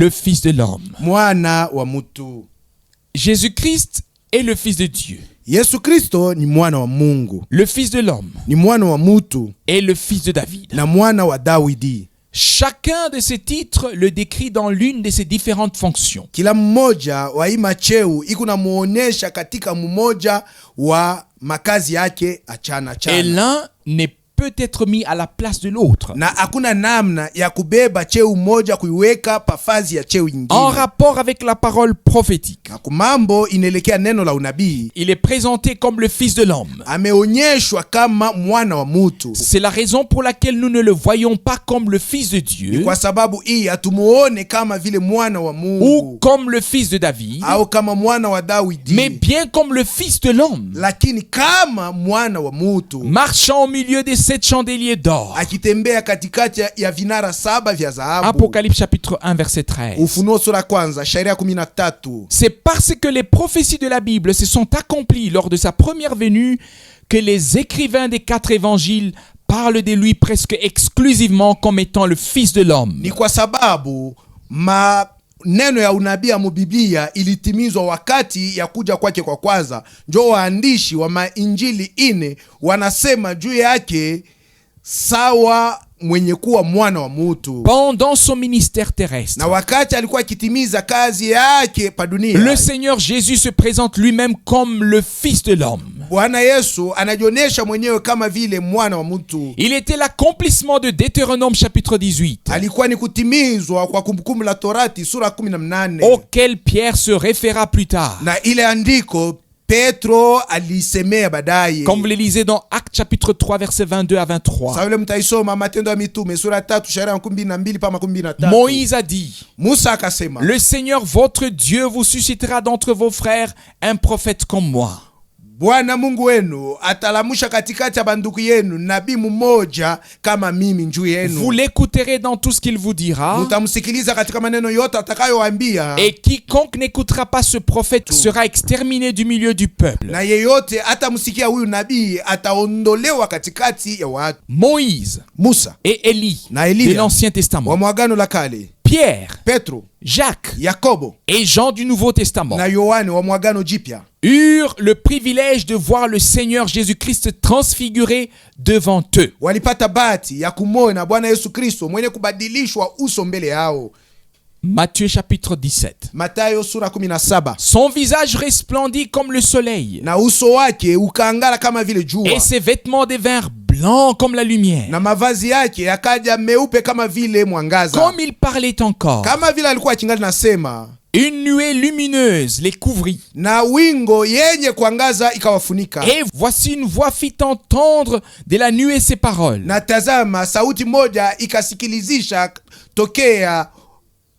le Fils de l'homme. Mwana wa mutu. Jésus-Christ est le Fils de Dieu. Yesu Kristo ni mwana wa Mungu. Le Fils de l'homme Ni mwana wa mutu est le Fils de David. na mwana wa Dawidi. Chacun de ces titres le décrit dans l'une de ses différentes fonctions. Kila mmoja wa ima cheu ikuna muonesha katika mmoja wa makazi yake achana Et chana. l'un n'est peut être mis à la place de l'autre. Na hakuna namna ya kubeba cheu moja kuiweka pafazi ya cheu ingine. En rapport avec la parole prophétique, Na kumambo inaelekea neno la unabii, il est présenté comme le Fils de l'homme. ameonyeshwa kama mwana wa mutu. C'est la raison pour laquelle nous ne le voyons pas comme le Fils de Dieu Kwa sababu hii hatumuone kama vile mwana wa ou Mungu comme le Fils de David, au kama mwana wa Dawidi, mais bien comme le Fils de l'homme, lakini kama mwana wa mutu, marchant au milieu des 7 chandeliers d'or. akitembea katikati ya vinara 7 vya dhahabu. Apocalypse chapitre 1 verset 13. Ufunuo sura kwanza shairi 13. C'est parce que les prophéties de la Bible se sont accomplies lors de sa première venue que les écrivains des 4 évangiles parlent de lui presque exclusivement comme étant le Fils de l'homme. Ni kwa sababu neno ya unabii ya Biblia ilitimizwa wakati ya kuja kwake kwa kwanza. Ndio waandishi wa mainjili 4 wanasema juu yake sawa mwenye kuwa mwana wa mutu. Pendant son ministère terrestre, Na wakati alikuwa akitimiza kazi yake pa dunia, le Seigneur Jésus se présente lui-même comme le Fils de l'homme. Bwana Yesu anajionyesha mwenyewe kama vile mwana wa mutu. Il était l'accomplissement de Deutéronome chapitre 18, Alikuwa ni kutimizwa kwa Kumbukumbu la Torati sura 18, auquel Pierre se référa plus tard. na ile andiko Petro alisemea baadaye. Comme vous le lisez dans Actes chapitre 3 versets 22 à 23. Sawa, mtaisoma Matendo ya Mitume sura 3 shairi 12 pa 13. Moïse a dit: Musa akasema, le Seigneur votre Dieu vous suscitera d'entre vos frères un prophète comme moi. Bwana Mungu wenu atalamusha katikati ya banduku yenu nabii mmoja kama mimi njuu yenu. Vous l'écouterez dans tout ce qu'il vous dira. Mutamsikiliza katika maneno yote atakayowaambia. Et quiconque n'écoutera pas ce prophète sera exterminé du milieu du peuple. Na yeyote atamsikia huyu nabii ataondolewa katikati ya watu. Moïse, Musa et Élie na de Elia l'Ancien wa Testament, mwagano la kale, Pierre, Petro, Jacques Yakobo et Jean du Nouveau Testament na Yohane wa mwagano jipya eurent le privilège de voir le Seigneur Jésus-Christ transfiguré devant eux. walipata bahati ya kumwona Bwana Yesu Kristo mwenye kubadilishwa uso mbele yao. Matthieu chapitre 17. Mathayo sura 17. Son visage resplendit comme le soleil, Na uso wake ukaangala kama vile jua, et ses vêtements devinrent blancs comme la lumière. na mavazi yake yakaja meupe kama vile mwangaza. Comme il parlait encore, Kama vile alikuwa achingali nasema, une nuée lumineuse les couvrit. na wingo yenye kuangaza ikawafunika. Et voici une voix fit entendre de la nuée ces paroles: Na tazama, sauti moja ikasikilizisha tokea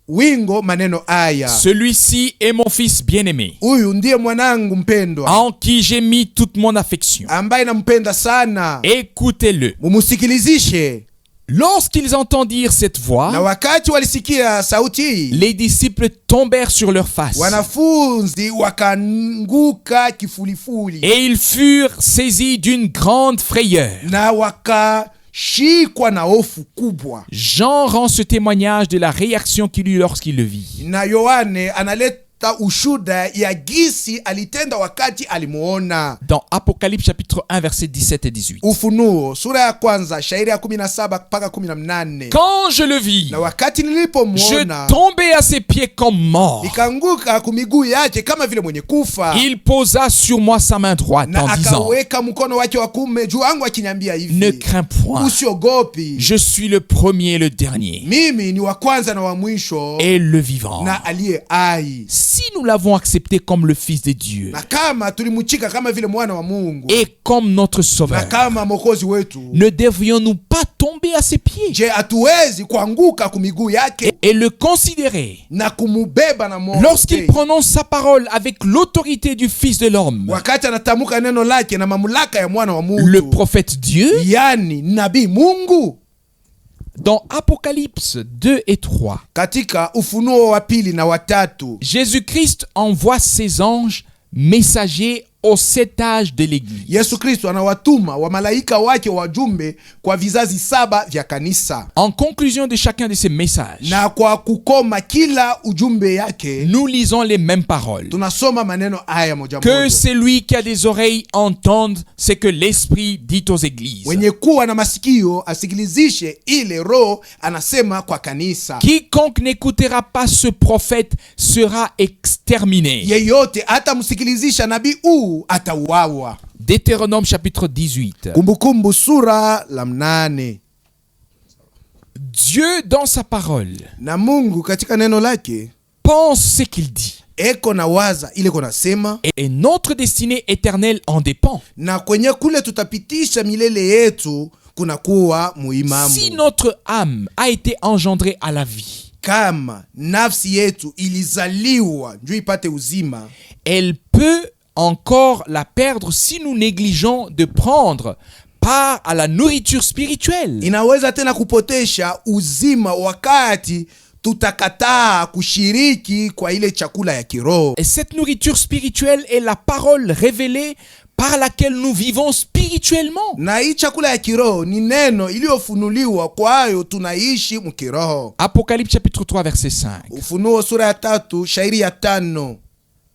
wingo maneno haya, celui-ci est mon fils bien-aimé, huyu ndiye mwanangu mpendwa en qui j'ai mis toute mon affection. ambaye nampenda sana, Écoutez-le. mumusikilizishe. Lorsqu'ils entendirent cette Na voix, wakati walisikia sauti hii, les disciples tombèrent sur leur face wanafunzi wakaanguka kifulifuli, et ils furent saisis d'une grande frayeur. na wakashikwa na hofu kubwa. Jean rend ce témoignage de la réaction qu'il eut lorsqu'il le vit. Na Yohane analeta ushuda ya gisi alitenda wakati alimuona. Dans Apocalypse chapitre 1 versets 17 et 18. Ufunuo sura ya kwanza shairi ya 17 mpaka 18. Quand je le vis, Na wakati je nilipomuona, tombais à ses pieds comme mort. nikaanguka kumiguu yake kama vile mwenye kufa, Il posa sur moi sa main droite na en disant: akaweka mkono wake wa kuume juu yangu akiniambia ne hivi, crains point, usiogopi, je suis le premier et le dernier mimi ni wa kwanza na wa mwisho et le vivant. na aliye hai. Si nous l'avons accepté comme le Fils de Dieu Na kama tulimuchika kama vile mwana wa Mungu et comme notre na Sauveur, kama mwokozi wetu, ne devrions-nous pas tomber à ses pieds je, hatuwezi kuanguka kumiguu yake et le considérer na kumubeba na moyo lorsqu'il prononce sa parole avec l'autorité du Fils de l'homme, wakati anatamuka neno lake na mamlaka ya mwana wa Mungu, le prophète Dieu? yani nabii Mungu? Dans Apocalypse 2 et 3, Katika Ufunuo wa 2 na wa 3, Jésus-Christ envoie ses anges messagers aux 7 âges de l'Église. Yesu Kristo anawatuma wa malaika wake wajumbe kwa vizazi 7 vya kanisa. En conclusion de chacun de ces messages, Na kwa kukoma kila ujumbe yake, nous lisons les mêmes paroles. tunasoma maneno haya moja Que moja. celui qui a des oreilles entende ce que l'Esprit dit aux églises. Wenye kuwa na masikio asikilizishe ile Roho anasema kwa kanisa. Quiconque n'écoutera pas ce prophète sera exterminé. Yeyote atamsikilizisha nabii huu atauawa. Deutéronome chapitre 18. Kumbukumbu sura la 8. Dieu dans sa parole Na Mungu katika neno lake pense ce qu'il dit. eko na waza ile kona sema, Et notre destinée éternelle en dépend. na kwenye kule tutapitisha milele yetu kuna kuwa muhimamu. Si notre âme a été engendrée à la vie, Kama nafsi yetu ilizaliwa njoo ipate uzima, elle peut encore la perdre si nous négligeons de prendre part à la nourriture spirituelle. inaweza tena kupotesha uzima wakati tutakataa kushiriki kwa ile chakula ya kiroho. Et cette nourriture spirituelle est la parole révélée par laquelle nous vivons spirituellement. Na hii chakula ya kiroho ni neno iliyofunuliwa kwayo tunaishi mkiroho. Apocalypse chapitre 3 verset 5. Ufunuo sura ya 3 shairi ya 5.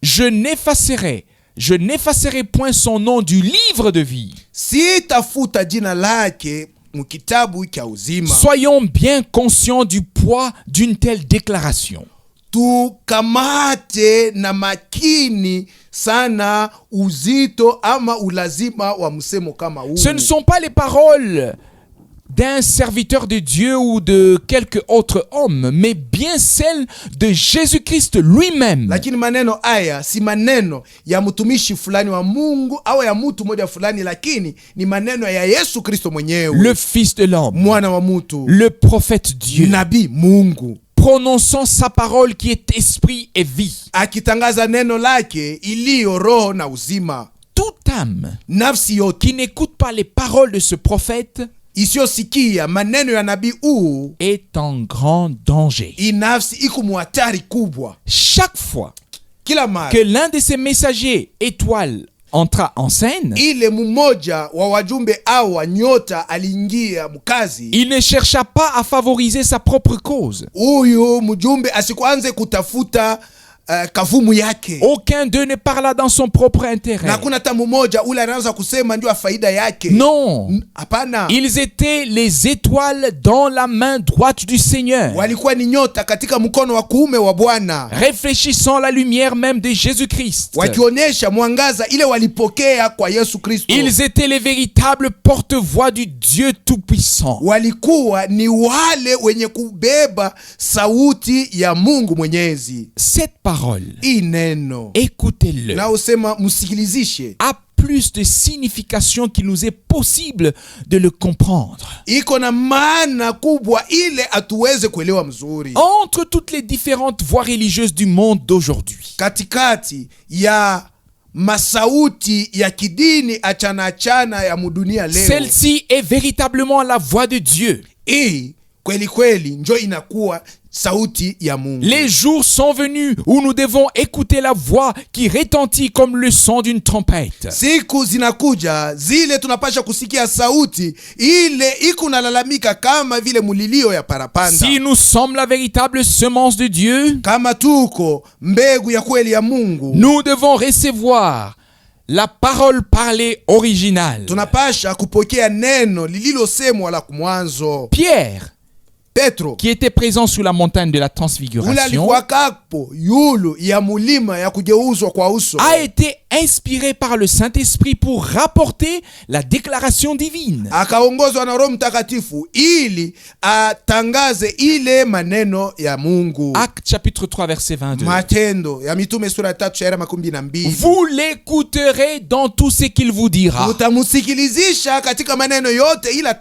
Je n'effacerai point son nom du livre de vie. Sitafuta jina lake mkitabu cha uzima. Soyons bien conscients du poids d'une telle déclaration. Tukamate na makini sana uzito ama ulazima wa msemo kama huu. Ce ne sont pas les paroles d'un serviteur de Dieu ou de quelque autre homme, mais bien celles de Jésus-Christ lui-même. Lakini maneno haya si maneno ya mtumishi fulani wa Mungu au ya mtu mmoja fulani, lakini ni maneno ya Yesu Kristo mwenyewe, Le Fils de l'homme, mwana wa mtu, le prophète Dieu, nabii Mungu, prononçant sa parole qui est esprit et vie. akitangaza neno lake iliyo roho na uzima. Toute âme Nafsi yote qui n'écoute pas les paroles de ce prophète isiyosikia maneno ya nabii huu, est en grand danger. inafsi iko muhatari kubwa. Chaque fois Kila mara que l'un de ces messagers étoiles entra en scène, ile mmoja wa wajumbe au wa nyota aliingia mkazi, il ne chercha pas à favoriser sa propre cause. huyu mjumbe asikuanze kutafuta kavumu yake. Aucun d'eux ne parla dans son propre Na intérêt. kuna hata mmoja ule anaanza kusema ndio faida yake. Non, Hapana. ils étaient les étoiles dans la main droite du Seigneur, Walikuwa ni nyota katika mkono wa kuume wa Bwana, réfléchissant la lumière même de Jésus-Christ. wakionyesha mwangaza ile walipokea kwa Yesu Kristo. Ils étaient les véritables porte-voix du Dieu Tout-Puissant. Walikuwa ni wale wenye kubeba sauti ya Mungu Mwenyezi. Cette parole, Hii neno écoutez-le, na usema msikilizishe, a plus de signification qu'il nous est possible de le comprendre. iko na maana kubwa ile atuweze kuelewa mzuri. Entre toutes les différentes voix religieuses du monde d'aujourd'hui, Katikati ya masauti ya kidini achana ya mudunia leo, celle-ci est véritablement la voix de Dieu. hii kweli kweli njo inakuwa sauti ya Mungu. Les jours sont venus où nous devons écouter la voix qui retentit comme le son d'une trompette. Siku zinakuja zile tunapasha kusikia sauti ile iko nalalamika kama vile mulilio ya parapanda. Si nous sommes la véritable semence de Dieu, Kama tuko mbegu ya kweli ya Mungu, nous devons recevoir la parole parlée originale. tunapasha kupokea neno lililosemwa la kumwanzo. Pierre, Petro qui était présent sous la montagne de la ule transfiguration, alikuwa kapo yulu ya mulima ya kugeuzwa kwa uso, a été inspiré par le Saint-Esprit pour rapporter la déclaration divine. akaongozwa na Roho Mtakatifu ili atangaze ile maneno ya Mungu. Actes chapitre 3 verset 22. Matendo ya Mitume sura 3 shairi 12. Vous l'écouterez dans tout ce qu'il vous dira. Utamusikilizisha katika maneno yote ila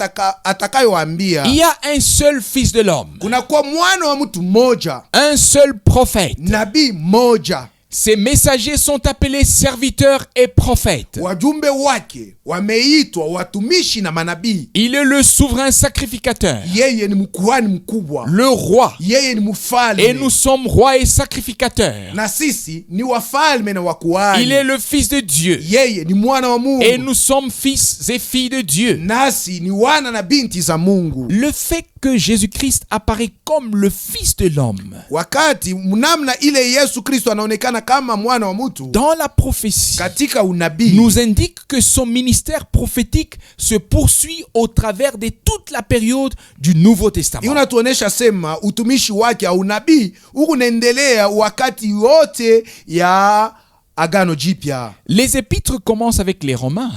atakayowaambia. Il y a un seul fils de l'homme, Kuna kwa mwana wa mtu mmoja, un seul prophète, nabii mmoja, Ces messagers sont appelés serviteurs et prophètes. Wajumbe wake wameitwa watumishi na manabii. Il est le souverain sacrificateur, Yeye ni mkuhani mkubwa, le roi. yeye ni Et mfalme, nous sommes rois et sacrificateurs. na sisi ni wafalme na Il wakuhani. est le Fils de Dieu. Yeye ni mwana wa Mungu, Et nous sommes fils et filles de Dieu. nasi ni wana na binti za Mungu. Le fait que Jésus-Christ apparaît comme le Fils de l'homme Wakati mnamna ile Yesu Kristo anaonekana kama mwana wa mtu dans la prophétie katika unabii, nous indique que son ministère prophétique se poursuit au travers de toute la période du Nouveau hiyo Testament. natuonesha sema utumishi wake au unabii huku naendelea wakati wote ya Agano Jipya. Les épîtres commencent avec les Romains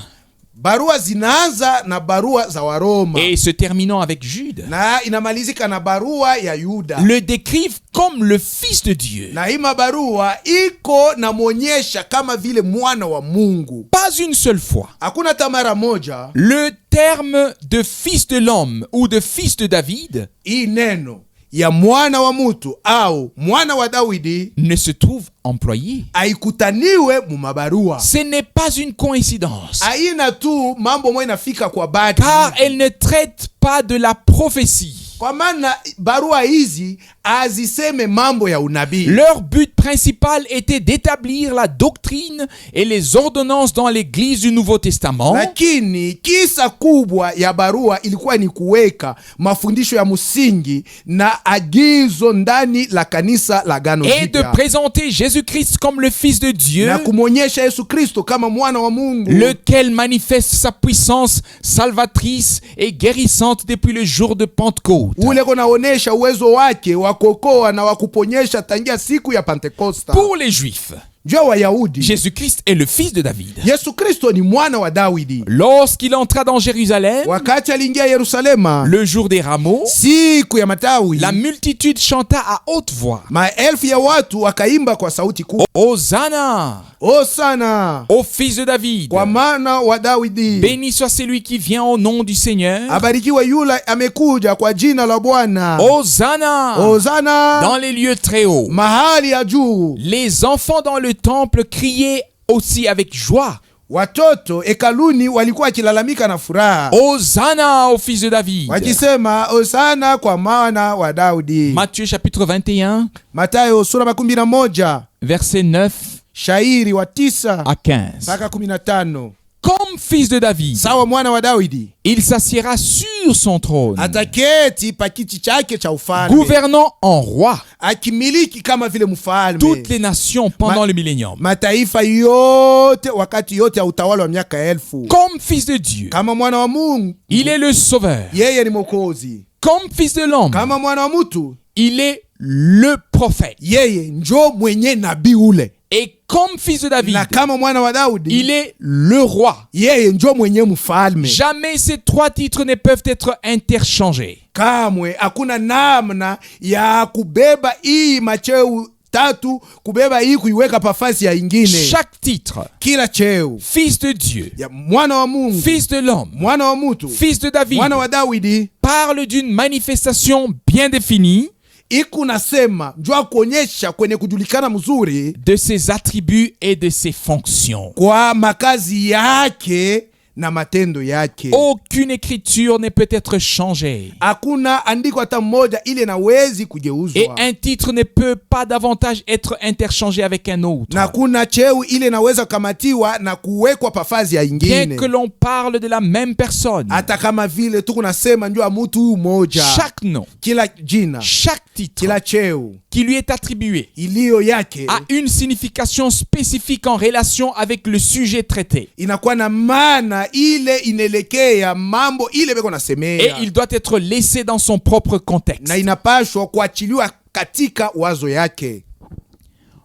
Barua zinaanza na barua za Waroma et se terminant avec Jude, na inamalizika na barua ya Yuda, le décrivent comme le Fils de Dieu. na hii mabarua iko namwonyesha kama vile mwana wa Mungu. Pas une seule fois, Hakuna hata mara moja le terme de Fils de l'homme ou de Fils de David hii neno ya mwana wa mtu au mwana wa Dawidi ne se trouve employé. haikutaniwe mu mabarua. Ce n'est pas une coïncidence, Haina tu mambo moja inafika kwa bahati, car elle ne traite pas de la prophétie. kwa maana barua hizi aziseme mambo ya unabii. Leur but principal était d'établir la doctrine et les ordonnances dans l'église du Nouveau Testament Lakini kisa kubwa ya barua ilikuwa ni kuweka mafundisho ya msingi na agizo ndani la kanisa la Agano et de Jipya, présenter Jésus-Christ comme le Fils de Dieu, na kumwonyesha Yesu Kristo kama mwana wa Mungu, lequel manifeste sa puissance salvatrice et guérissante depuis le jour de Pentecôte. ule konaonesha uwezo wake wa kuokoa na wa kuponyesha tangia siku ya Pentekosta. Pour les Juifs, Jua Wayahudi, Jésus-Christ est le Fils de David. Yesu Kristo ni mwana wa Dawidi. Lorsqu'il entra dans Jérusalem, Wakati aliingia Yerusalema le jour des rameaux, siku ya matawi, la multitude chanta à haute voix: maelfu ya watu wakaimba kwa sauti kubwa, Hosanna Hosana au Fils de David. kwa mwana wa Dawidi. Béni soit celui qui vient au nom du Seigneur. Abarikiwe yule amekuja kwa jina la Bwana. Hosanna Hosana dans les lieux très hauts. mahali ya juu. Les enfants dans le temple criaient aussi avec joie: Watoto hekaluni walikuwa wakilalamika na furaha, Hosanna au Fils de David. wakisema Hosana kwa mwana wa Daudi. Matthieu chapitre 21, Matayo sura 11 versets 9 shairi wa 9 à 15. mpaka 15. Comme Fils de David, Sawa mwana wa Daudi il s'assiera sur son trône, ataketi pa kiti chake cha ufalme, gouvernant en roi akimiliki kama vile mfalme toutes les nations pendant le millénium. mataifa yote wakati yote ya utawala wa miaka 1000. Comme Fils de Dieu, Kama mwana wa Mungu il est le Sauveur. yeye ni Mwokozi. Comme Fils de l'homme, Kama mwana wa mtu il est le prophète. yeye njo mwenye nabii ule, Et comme Fils de David, na kama mwana wa Daudi il est le roi. yeye njo mwenye mfalme. Jamais ces trois titres ne peuvent être interchangés. Kamwe hakuna namna ya kubeba hii macheu tatu, kubeba hii kuiweka pafasi ya ingine. Chaque titre, Kila cheo Fils de Dieu, ya mwana wa Mungu, Fils de l'homme, mwana wa mtu, Fils de David, mwana wa Daudi, parle d'une manifestation bien définie iku nasema njua kuonyesha kwenye kujulikana mzuri de ses attributs et de ses fonctions. kwa makazi yake na matendo yake. Aucune écriture ne peut être changée. Hakuna andiko hata moja ile nawezi Et kugeuzwa, un titre ne peut pas davantage être interchangé avec un autre. na kuna cheo ile naweza kamatiwa na kuwekwa pafazi ya Bien ingine, que l'on parle de la même personne, hata kama vile tu kunasema njua mtu huyu moja. chaque nom, Kila jina, chaque titre kila cheo qui lui est attribué iliyo yake a une signification spécifique en relation avec le sujet traité. inakuwa na maana ile inelekea mambo ile beko Et nasemea, il doit être laissé dans son propre contexte. na inapashwa kuachiliwa katika wazo yake.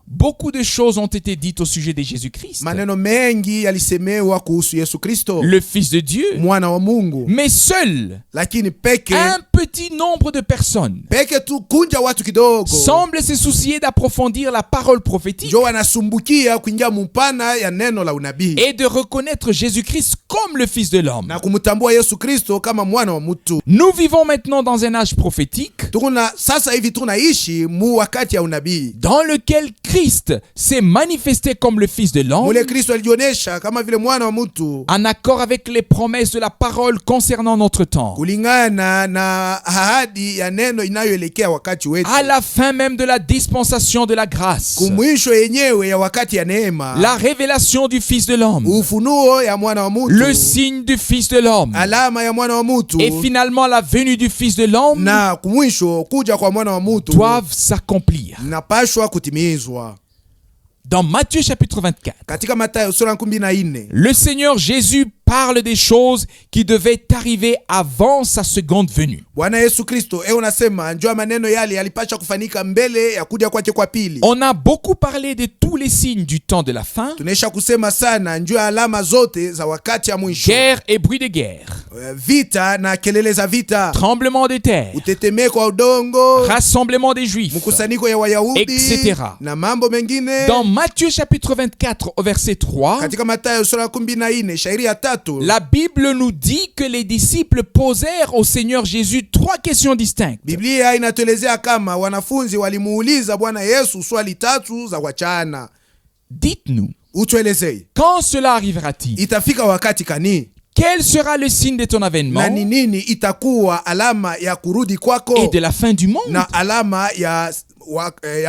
Beaucoup de choses ont été dites au sujet de Jésus-Christ, Maneno mengi yalisemewa kuhusu Yesu Kristo, le Fils de Dieu, mwana wa Mungu, mais seul lakini peke un petit nombre de personnes tu kunja watu kidogo semblent se soucier d'approfondir la parole prophétique njo wanasumbukia kuingia mpana ya neno la unabii et de reconnaître Jésus-Christ comme le Fils de l'homme. na kumtambua Yesu Kristo kama mwana wa mtu. Nous vivons maintenant dans un âge prophétique Sasa hivi tunaishi mu wakati ya unabii dans lequel Christ s'est manifesté comme le Fils de l'homme, mule Kristo alijionyesha kama vile mwana wa mtu en accord avec les promesses de la parole concernant notre temps. kulingana na ahadi ya neno inayoelekea wakati wetu, À la fin même de la dispensation de la grâce, kumwisho yenyewe ya wakati ya neema, la révélation du Fils de l'homme, ufunuo ya mwana wa mtu, le signe du Fils de l'homme, alama ya mwana wa mtu, et finalement la venue du Fils de l'homme na kumwisho kuja kwa mwana wa mtu doivent s'accomplir. napashwa kutimizwa. Dans Matthieu chapitre 24, Katika Mathayo sura 14, le Seigneur Jésus parle des choses qui devaient arriver avant sa seconde venue. Bwana Yesu Kristo unasema njoo maneno yale yalipasha kufanyika mbele ya kuja kwake kwa pili. On a beaucoup parlé de tous les signes du temps de la fin. Tunaisha kusema sana njoo alama zote za wakati ya mwisho. Guerre et bruit de guerre, Vita na kelele za vita, tremblement de terre, utetemeko wa udongo, rassemblement des Juifs, mkusanyiko ya Wayahudi, etc. na mambo mengine. Dans Matthieu chapitre 24 au verset 3, Katika Mathayo sura 14 shairi ya 3, la Bible nous dit que les disciples posèrent au Seigneur Jésus 3 questions distinctes. Biblia inatuelezea kama wanafunzi walimuuliza Bwana Yesu swali 3 za wachana. Dites-nous, Utuelezei, quand cela arrivera-t-il? itafika wakati kani? Quel sera le signe de ton avènement Na ni nini itakuwa alama ya kurudi kwako et de la fin du monde? na alama ya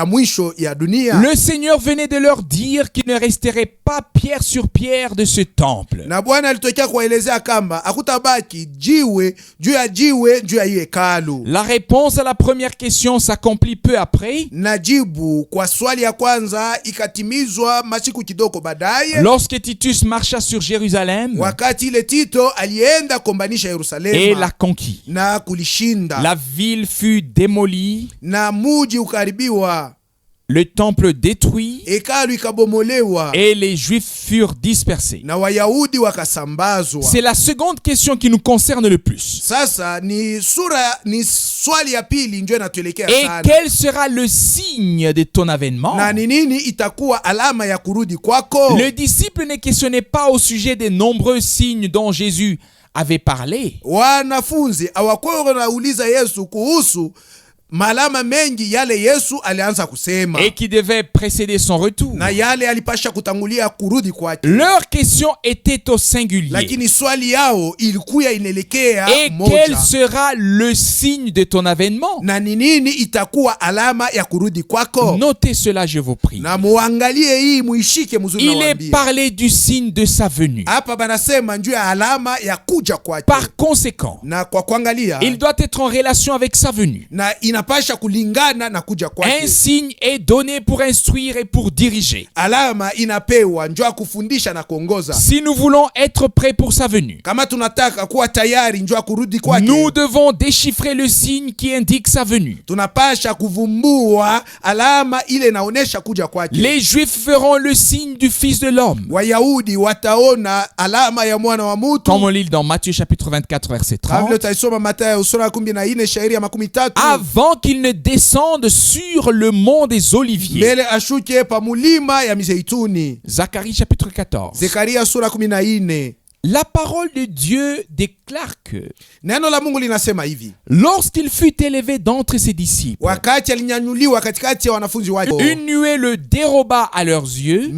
mwisho ya dunia? Le Seigneur venait de leur dire qu'il ne resterait pas pierre sur pierre de ce temple. Na Bwana alitokea kuwaelezea kama hakutabaki jiwe juu ya jiwe juu ya hii hekalu. La réponse à la première question s'accomplit peu après. Na jibu kwa swali ya kwanza ikatimizwa masiku kidogo baadaye, Lorsque Titus marcha sur Jérusalem wakati ile Tito alienda kombanisha et Yerusalema l'a conquis. na kulishinda. La ville fut démolie, Na muji ukaribiwa, le temple détruit hekalu ikabomolewa, et les Juifs furent dispersés. na Wayahudi wakasambazwa. C'est la seconde question qui nous concerne le plus. Sasa ni swali ya pili ndio inatuelekea Et sana. quel sera le signe de ton avènement? Na ni nini itakuwa alama ya kurudi kwako? Le disciple ne questionnait pas au sujet des nombreux signes dont Jésus avait parlé. Wanafunzi hawakuwa wanauliza Yesu kuhusu malama mengi yale Yesu alianza kusema Et qui devaient précéder son retour. na yale alipasha kutangulia kurudi kwake. Leur question était au singulier. Lakini swali yao ilikuwa inaelekea Et moja. quel sera le signe de ton avènement? Na ni nini itakuwa alama ya kurudi kwako? Notez cela, je vous prie. Na muangalie hii, muishike mzuri. Il est Nawaambia parlé du signe de sa venue. hapa banasema njoo ya alama ya kuja kwake. Par conséquent, Na kwa kuangalia il doit être en relation avec sa venue. na inapasha kulingana na kuja Un kwake. signe est donné pour instruire et pour diriger. Alama inapewa njoo kufundisha na kuongoza. Si nous voulons être prêts pour sa venue, Kama tunataka kuwa tayari njoo kurudi kwake, nous devons déchiffrer le signe qui indique sa venue. tunapasha kuvumbua alama ile inaonesha kuja kwake. Les Juifs feront le signe du Fils de l'homme. Wayahudi wataona alama ya mwana wa mtu. Comme on lit dans Matthieu chapitre 24 verset Kama 30. utaisoma Mathayo sura 14 shairi ya 13, Avant qu'il ne descende sur le mont des Oliviers. mbele ashuke pa mulima ya Mizeituni. Zacharie chapitre 14. Zekaria sura 14. La parole de Dieu déclare que Neno la Mungu linasema hivi: lorsqu'il fut élevé d'entre ses disciples, wakati alinyanyuliwa katikati ya wanafunzi wake, une nuée le déroba à leurs yeux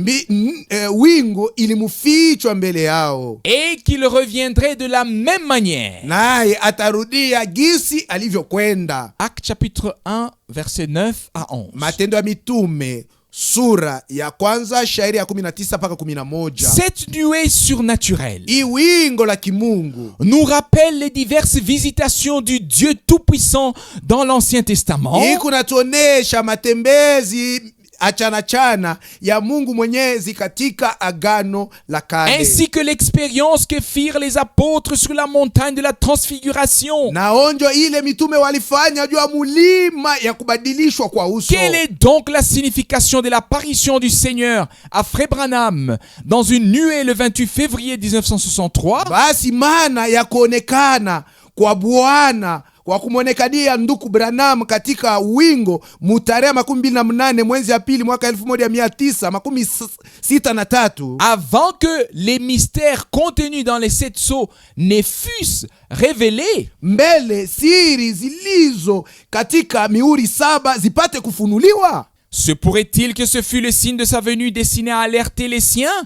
wingu ilimufichwa mbele yao, et qu'il reviendrait de la même manière. naye atarudia gisi alivyokwenda. Actes chapitre 1 verset 9 à 11. Matendo ya Mitume sura ya kwanza shairi ya 19 mpaka 11. Cette nuée surnaturelle Hii wingo la kimungu nous rappelle les diverses visitations du Dieu Tout-Puissant dans l'Ancien Testament, hii kunatuonesha matembezi achana ya Mungu Mwenyezi katika Agano la Kale, ainsi que l'expérience que firent les apôtres sur la montagne de la transfiguration. na onjo ile mitume walifanya juu ya mulima ya kubadilishwa kwa uso. Quelle est donc la signification de l'apparition du Seigneur à Frère Branham dans une nuée le 28 février 1963? Basi maana ya kuonekana kwa Bwana kwa kumwonekania nduku Branham katika wingo mutarehe 28 mwezi ya pili mwaka 1963, avant que les mystères contenus dans les 7 sceaux ne fussent révélés, mbele siri zilizo katika mihuri 7 zipate kufunuliwa. Se pourrait-il que ce fût le signe de sa venue destiné à alerter les siens?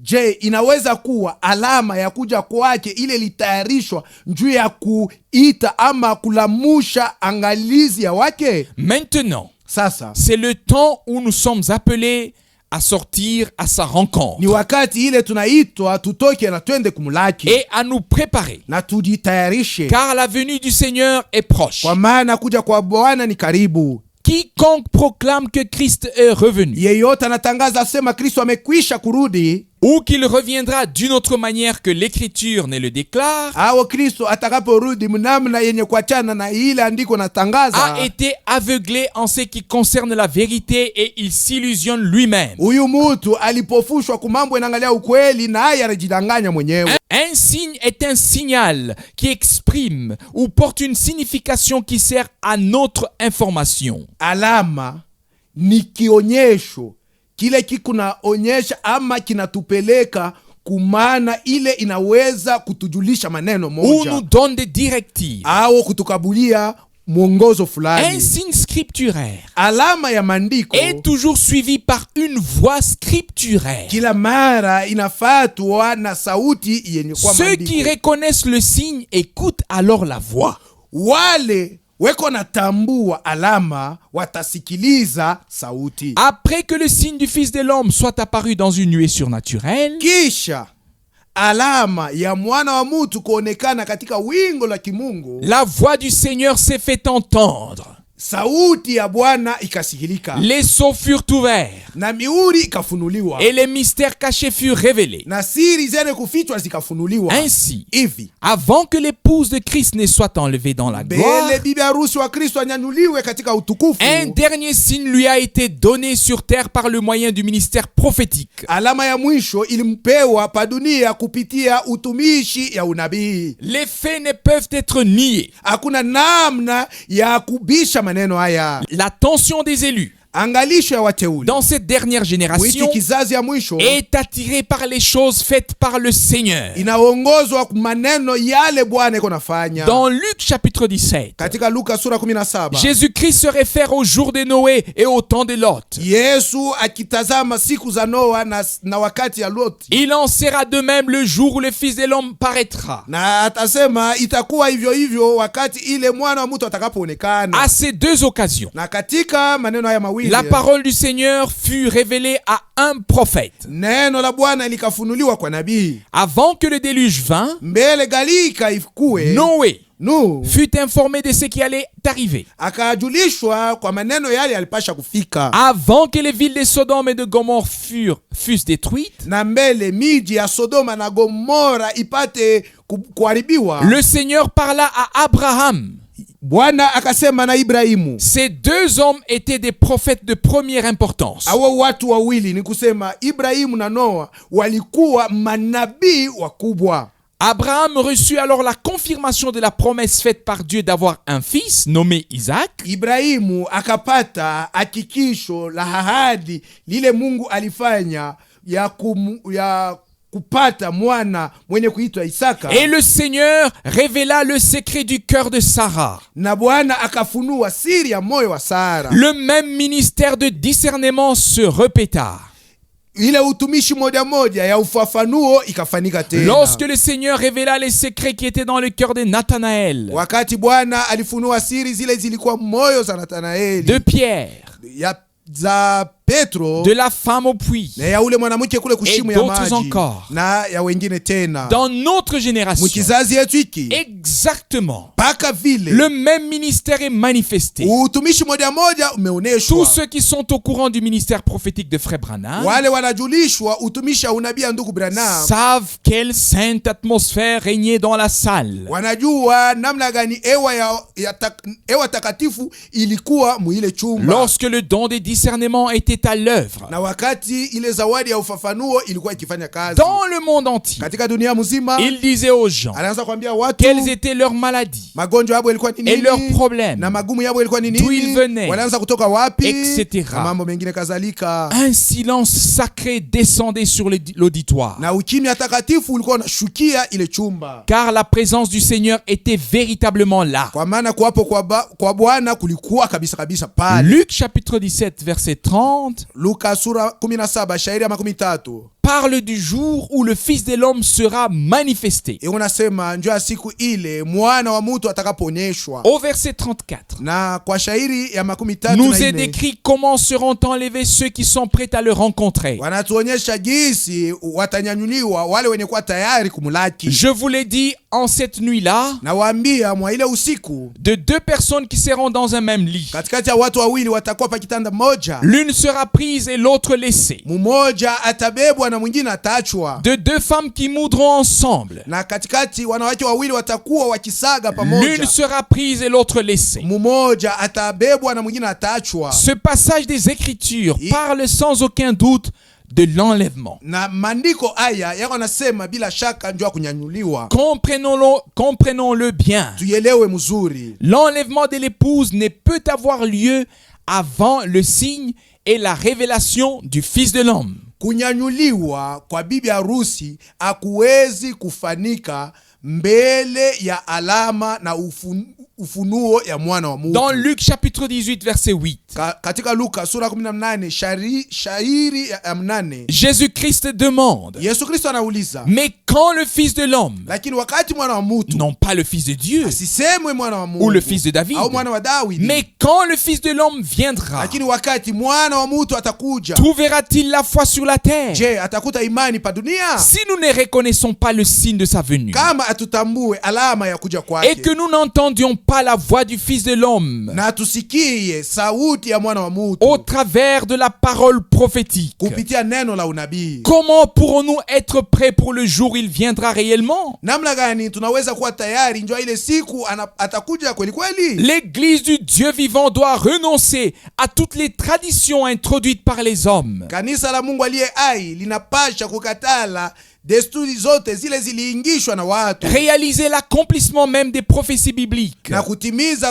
Je, inaweza kuwa alama ya kuja kwake ile litayarishwa juu ya kuita ama kulamusha angalizi ya wake? Maintenant, Sasa c'est le temps où nous sommes appelés à sortir à sa rencontre ni wakati ile tunaitwa tutoke na twende kumlaki et à nous préparer, na tujitayarishe, car la venue du Seigneur est proche. kwa maana kuja kwa Bwana ni karibu. Quiconque proclame que Christ est revenu Yeyote anatangaza asema Kristo amekwisha kurudi, ou qu'il reviendra d'une autre manière que l'Écriture ne le déclare, au Kristo atakaporudi mnamna yenye kuachana na ile andiko natangaza, a été aveuglé en ce qui concerne la vérité et il s'illusionne lui-même. huyu mutu alipofushwa kumambo inaangalia ukweli naye anajidanganya mwenyewe. Un signe est un signal qui exprime ou porte une signification qui sert à notre information. Alama ni kionyesho kile kikunaonyesha ama kinatupeleka kumana ile inaweza kutujulisha maneno Ou moja nous donne des directives. au kutukabulia mwongozo Un fulani. signe scripturaire Alama ya maandiko est toujours suivi par une voix scripturaire. kila mara inafatwa na sauti yenye kwa Ceux qui maandiko. reconnaissent le signe écoutent alors la voix. Wale weko natambua alama watasikiliza sauti. Après que le signe du Fils de l'homme soit apparu dans une nuée surnaturelle, Kisha alama ya mwana wa mutu kuonekana katika wingo la kimungu, la voix du Seigneur s'est fait entendre. sauti ya Bwana ikasikilika, Les sceaux furent ouverts na miuri ikafunuliwa, et les mystères cachés furent révélés. na siri zenye kufichwa zikafunuliwa. Ainsi, Hivi avant que l'épouse de Christ ne soit enlevée dans la gloire, mbele bibi harusi wa Kristo anyanyuliwe katika utukufu, un dernier signe lui a été donné sur terre par le moyen du ministère prophétique. alama ya mwisho ilimpewa pa dunia kupitia utumishi ya unabii. Les faits ne peuvent être niés. Hakuna namna ya kubisha maneno haya. L'attention des élus Angalisho ya wateule dans cette dernière wiki génération kizazi ya mwisho est attirée par les choses faites par le Seigneur. inaongozwa maneno yale Bwana iko nafanya. Dans Luc chapitre 17, Katika Luka sura 17 Jésus-Christ se réfère au jour de Noé et au temps de Lot. Yesu akitazama siku za Noa na wakati ya Loti, Il en sera de même le jour où le Fils de l'homme paraîtra. na atasema itakuwa hivyo hivyo wakati ile mwana wa mtu atakapoonekana. À ces deux occasions, Na katika maneno haya mawili la parole du Seigneur fut révélée à un prophète. neno la Bwana likafunuliwa kwa nabii. Avant que le déluge vînt, Mbele galika ifukue, Noé Nuhu fut informé de ce qui allait arriver. akajulishwa kwa maneno yale alipasha kufika. Avant que les villes de Sodome et de Gomorre fussent détruites, Na mbele miji ya Sodoma na Gomora ipate kuharibiwa, le Seigneur parla à Abraham. Bwana akasema na Ibrahimu. Ces deux hommes étaient des prophètes de première importance. Awa watu wawili ni kusema Ibrahimu na Noa walikuwa manabii wakubwa. Abraham reçut alors la confirmation de la promesse faite par Dieu d'avoir un fils nommé Isaac. Ibrahimu akapata hakikisho la ahadi lile Mungu alifanya ya kupata mwana mwenye kuitwa Isaka. Et le Seigneur révéla le secret du cœur de Sarah. Na Bwana akafunua siri ya moyo wa Sara. Le même ministère de discernement se répéta. Ile utumishi moja moja ya ufafanuo ikafanyika tena. Lorsque le Seigneur révéla les secrets qui étaient dans le cœur de Nathanaël, Wakati Bwana alifunua siri zile zilikuwa moyo za Nathanaeli, de Pierre, za Petro, de la femme au puits, na ya ule mwanamke kule kushimu et ya d'autres maji, encore. na ya wengine tena. Dans notre génération, Mkizazi yetu hiki exactement, paka vile le même ministère est manifesté. utumishi moja moja umeoneshwa. Tous ceux qui sont au courant du ministère prophétique de Frère Branham Wale wanajulishwa utumishi wa unabii ya ndugu Branham savent quelle sainte atmosphère régnait dans la salle. wanajua namna gani ewa takatifu ilikuwa muile chumba. Lorsque le don des discernements était était à l'œuvre na wakati ile zawadi ya ufafanuo ilikuwa ikifanya kazi dans le monde entier, katika dunia mzima, il disait aux gens anaanza kuambia watu quelles étaient leurs maladies magonjwa yao ilikuwa ni et nini leurs problèmes, na magumu yao ilikuwa ni d'où ils nini, venaient, wanaanza kutoka wapi, etc. na mambo mengine kadhalika. Un silence sacré descendait sur l'auditoire, Na ukimya takatifu ulikuwa unashukia ile chumba, car la présence du Seigneur était véritablement là. kwa maana kuwapo kwa Bwana kulikuwa kabisa kabisa pale. Luc chapitre 17 verset 30 Luka sura 17 shairi ya 13 parle du jour où le Fils de l'homme sera manifesté. unasema njoo ya siku ile mwana wa mtu atakapoonyeshwa. Au verset 34, Na kwa shairi ya 13 nous est décrit comment seront enlevés ceux qui sont prêts à le rencontrer. wanatuonyesha jinsi watanyanyuliwa wale wenye kuwa tayari kumulaki. Je vous l'ai dit, en cette nuit-là, Na waambia mwa ile usiku, de deux personnes qui seront dans un même lit, katikati ya watu wawili watakuwa pa kitanda moja, l'une sera prise et l'autre laissée. mmoja atabebwa na mwingine ataachwa. De deux femmes qui moudront ensemble, Na katikati wanawake wawili watakuwa wakisaga l'une pamoja, sera prise et l'autre laissée. mmoja atabebwa na mwingine ataachwa. Ce passage des Écritures parle sans aucun doute de l'enlèvement. Na maandiko haya yako nasema bila shaka njoo kunyanyuliwa. Comprenons-le bien. Tuelewe mzuri. L'enlèvement de l'épouse ne peut avoir lieu avant le signe et la révélation du Fils de l'homme. Kunyanyuliwa kwa bibi harusi hakuwezi kufanika mbele ya alama na ufunuo ya mwana wa Mungu. Dans Luc chapitre 18 verset 8, Katika Luka sura 18 shairi ya 8, Jésus-Christ demande, Yesu Kristo anauliza, mais quand le Fils de l'homme, lakini wakati mwana wa mtu, non pas le Fils de Dieu asisemwe mwana wa Mungu ou le Fils de David, au mwana wa Daudi, mais quand le Fils de l'homme viendra, lakini wakati mwana wa mtu atakuja, trouvera-t-il la foi sur la terre? je, atakuta imani pa dunia? Si nous ne reconnaissons pas le signe de sa venue Kama atutambue alama ya kuja et kwake, que nous n'entendions pas la voix du Fils de l'homme na tusikie sauti ya mwana wa mtu au travers de la parole prophétique, kupitia neno la unabii, comment pourrons-nous être prêts pour le jour où il viendra réellement? namna gani tunaweza kuwa tayari njoo ile siku atakuja kweli kweli? L'Église du Dieu vivant doit renoncer à toutes les traditions introduites par les hommes. Kanisa la Mungu aliye hai linapasha kukatala desturi zote zile ziliingishwa na watu, Réaliser l'accomplissement même des prophéties bibliques na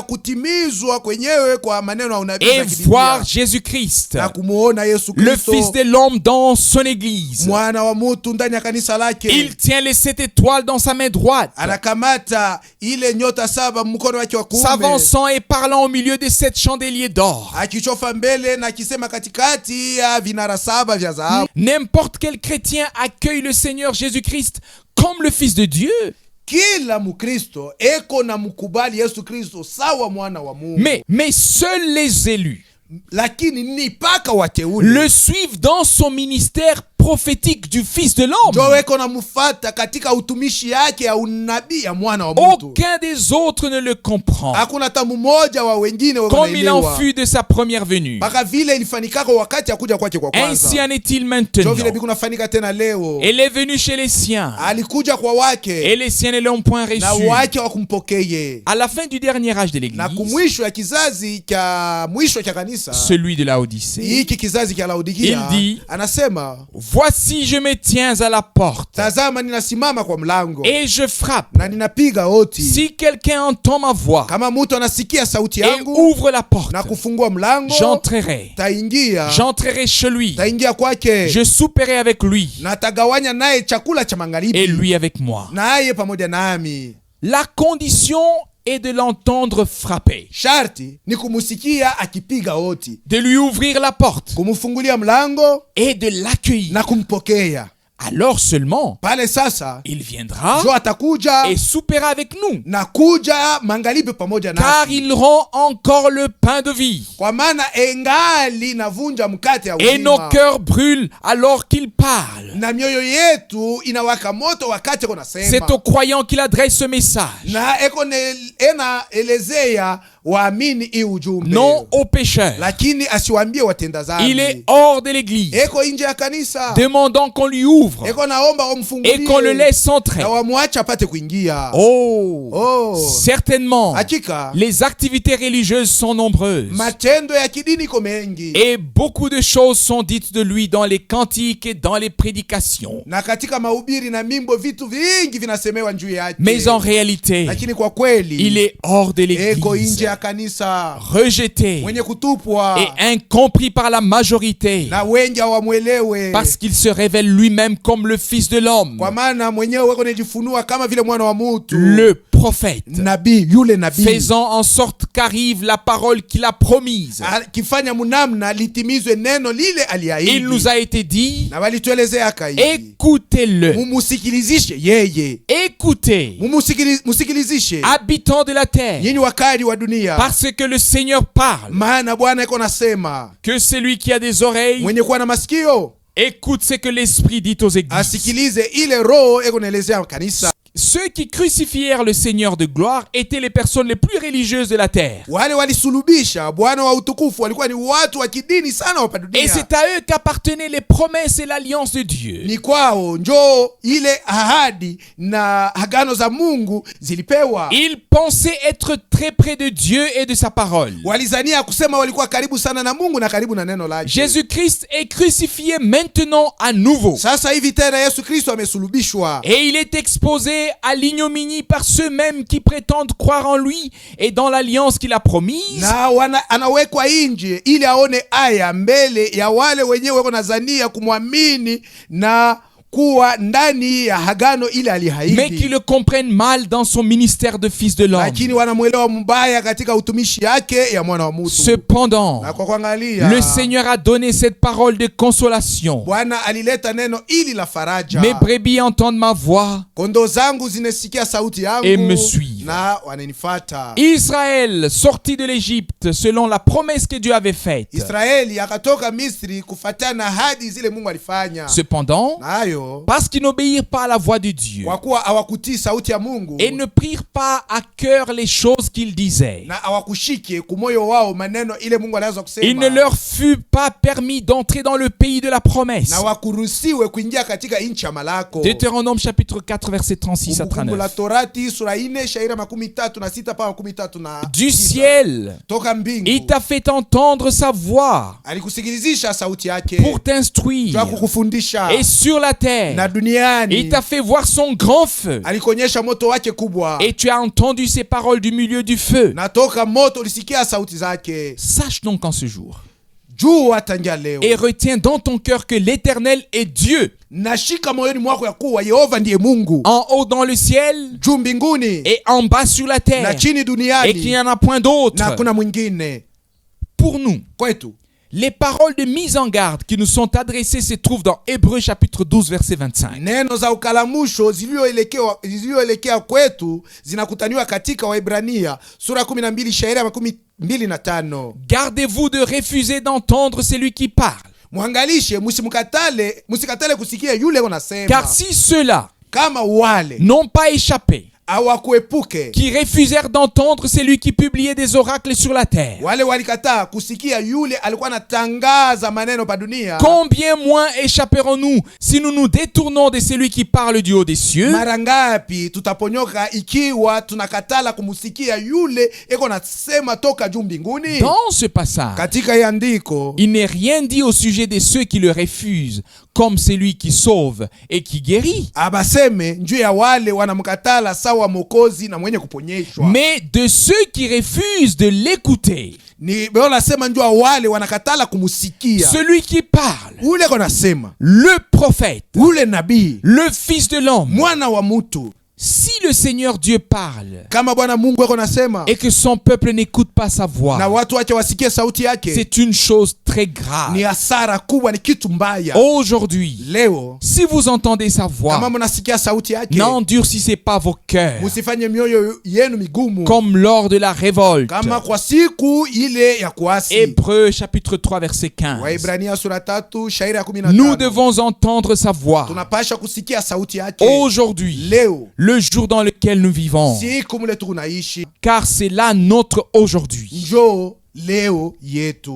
kutimizwa kwenyewe kwa maneno ya unabii et za voir Biblia, Jésus-Christ, na kumuona Yesu le Kristo Fils de l'homme, dans son Église. mwana wa mtu ndani ya kanisa lake. Il tient les 7 étoiles dans sa main droite, Anakamata ile nyota 7 mkono wake wa kuume, s'avançant et parlant au milieu de 7 chandeliers d'or. akichofa mbele na akisema katikati ya vinara 7 vya dhahabu. N'importe quel chrétien accueille le Seigneur Jésus-Christ comme le Fils de Dieu. Kila Mkristo eko na mkubali Yesu Kristo sawa mwana wa Mungu. Mais seuls les élus Lakini ni paka wateule le suivent dans son ministère prophétique du Fils de l'homme. ndio weko na mufata katika utumishi yake ya unabii ya mwana wa mtu. Aucun des autres ne le comprend, Hakuna hata mmoja wa wengine comme il en wanaelewa fut de sa première venue. mpaka vile ilifanikaka wakati akuja kwake kwa kwanza. Ainsi en est-il Ndio maintenant. vile bikunafanyika tena leo. Il est venu chez les siens Alikuja kwa wake et les siens ne l'ont point na reçu. wake wakumpokeye. À la fin du dernier âge de Na l'Église, kumwisho ya kizazi cha mwisho cha kanisa, celui de la Odyssée, hiki kizazi cha Laodikia, Il dit, anasema, voici je me tiens à la porte tazama ninasimama kwa mlango et je frappe. na ninapiga hodi. Si quelqu'un entend ma voix Kama mtu anasikia sauti et yangu ouvre la porte, na kufungua mlango, j'entrerai taingia chez lui, kwake, je souperai avec lui na tagawanya naye chakula cha et magharibi, lui avec moi. naye pamoja nami. La condition est de l'entendre frapper, Sharti ni kumusikia akipiga hodi, de lui ouvrir la porte kumfungulia mlango et de l'accueillir. na kumpokea. Alors seulement Pale sasa il viendra jo atakuja et soupera avec nous, na kuja magharibi pamoja car nasi, il rend encore le pain de vie kwa maana engali navunja mkate ya et nos uzima, cœurs brûlent alors qu'il parle. na mioyo yetu inawaka moto wakati eko nasema. C'est aux croyants qu'il adresse ce message, Na eko elezea waamini hii ujumbe, non aux pécheurs. lakini asiwaambie watenda Il est dhambi. hors de l'église, Eko nje ya kanisa, demandant qu'on lui ouvre ouvre eko naomba et wamfungulie qu'on le laisse entrer. na wamwache apate kuingia. Certainement, Hakika les activités religieuses sont nombreuses matendo ya kidini iko mengi, et beaucoup de choses sont dites de lui dans les cantiques et dans les prédications. na katika mahubiri na mimbo vitu vingi vinasemewa juu yake, Mais en réalité, lakini kwa kweli il est hors de eko nje l'église, ya kanisa, rejeté mwenye kutupwa et incompris par la majorité, na wengi hawamwelewe, parce qu'il se révèle lui-même comme le Fils de l'homme, kwa maana mwenyewe weko nejifunua kama vile mwana wa mutu, le prophète, nabii, yule nabii, faisant en sorte qu'arrive la parole qu'il a promise. kifanya munamna litimizwe neno lile Il aliahidi. nous a été dit, Na walituelezea kaidi, écoutez-le, mumusikilizishe yeye, écoutez, musikilizishe habitants de la terre, nyinyi wakali wa dunia, parce que le Seigneur parle, maana Bwana iko nasema, que celui qui a des oreilles mwenye kuwa na masikio écoute ce que l'Esprit dit aux églises. asikilize ile roho iko naelezea kanisa. Ceux qui crucifièrent le Seigneur de gloire étaient les personnes les plus religieuses de la terre. Wale walisulubisha Bwana wa utukufu walikuwa ni watu wa kidini sana hapa Et dunia, c'est à eux qu'appartenaient les promesses et l'alliance de Dieu. ni kwao njoo ile ahadi na agano za Mungu zilipewa. Ils pensaient être très près de Dieu et de sa parole. Walizania kusema walikuwa karibu sana na Mungu na karibu na neno lake. Jésus-Christ est crucifié maintenant à nouveau. Sasa hivi tena Yesu Kristo amesulubishwa, Et il est exposé à l'ignominie par ceux-mêmes qui prétendent croire en lui et dans l'alliance qu'il a promise. na anawekwa nje ili aone aya mbele ya wale wenyewe wako nazania kumwamini na kuwa ndani ya agano ile Mais qui alihaidi, le comprennent mal dans son ministère de fils de l'homme. lakini wanamwelewa mbaya katika utumishi yake ya mwana wa mutu. Cependant, Na kwa kuangalia, le Seigneur a donné cette parole de consolation. Bwana alileta neno ili la faraja. Mes brebis entendent ma voix. Kondoo zangu zinasikia sauti yangu Et me suivent. na wananifuata. Israël, sorti de l'Égypte selon la promesse que Dieu avait faite. Israeli akatoka Misri kufuatana na ahadi zile Mungu alifanya. Cependant, Nayo parce qu'ils n'obéirent pas à la voix de Dieu kwa kuwa hawakutii sauti ya Mungu et ne prirent pas à cœur les choses qu'il disait, na hawakushike kumoyo wao maneno ile Mungu alianza il ne kusema, leur fut pas permis d'entrer dans le pays de la promesse. na wakuruhusiwe kuingia katika nchi ya malako. Deutéronome chapitre 4 verset 36 à Kumbukumbu la 39. Torati sura 4 shairi 36 mpaka 36. Du ciel, Toka il mbingu t'a fait entendre sa voix alikusikilizisha sauti yake pour t'instruire. kwa kukufundisha, Et sur la na terre, il duniani t'a fait voir son grand feu. alikuonyesha moto wake kubwa, Et tu as entendu ses paroles du milieu du feu. na toka moto ulisikia sauti zake. Sache donc en ce jour Jua tangia leo et retiens dans ton cœur que l'Éternel est Dieu, nashika moyoni mwako ya kuwa Yehova ndiye Mungu, en haut dans le ciel juu mbinguni et en bas sur la na terre, chini et qu'il n'y duniani, en a point na d'autre. hakuna mwingine. Pour nous, Kwetu les paroles de mise en garde qui nous sont adressées se trouvent dans Hébreux chapitre 12 verset 25. neno za ukalamusho zilizoelekea kwetu zinakutaniwa katika Waebrania sura 12 shairi 25. Gardez-vous de refuser d'entendre celui qui parle, Mwangalishe, musikatale kusikia yule unasema, car si ceux-là kama wale n'ont pas échappé, hawakuepuke, qui refusèrent d'entendre celui qui publiait des oracles sur la terre, wale walikataa kusikia yule alikuwa anatangaza maneno pa dunia, combien moins échapperons-nous si nous nous détournons de celui qui parle du haut des cieux? mara ngapi tutaponyoka ikiwa tunakatala kumusikia yule eko nasema toka juu mbinguni? Dans ce passage, Katika hii andiko il n'est rien dit au sujet de ceux qui le refusent, comme celui qui sauve et qui guérit, abaseme njuu ya wale wanamkatala sawa mokozi na mwenye kuponyeshwa, mais de ceux qui refusent de l'écouter. ni beo nasema njuu ya wale wanakatala kumusikia Celui qui parle, ule eko nasema, le prophète, ule nabii, le fils de l'homme. mwana wa mutu. Si le Seigneur Dieu parle Kama Bwana Mungu eko nasema et que son peuple n'écoute pas sa na voix, watu wake wasikie sauti yake, c'est une chose très grave. ni hasara kubwa, ni kitu mbaya. Aujourd'hui, Leo si vous entendez sa kama voix, mnasikia sauti yake, n'endurcissez pas vos cœurs, musifanye mioyo yenu migumu comme lors de la révolte. kama kwa siku ile ya kuasi. Hébreux chapitre 3 verset 15. Waebrania sura 3 shairi ya 15. Nous devons entendre sa voix. Tunapasha kusikia sauti yake Aujourd'hui, leo, le jour dans lequel nous vivons, siku mule tunaishi, car c'est là notre aujourd'hui. njoo leo yetu.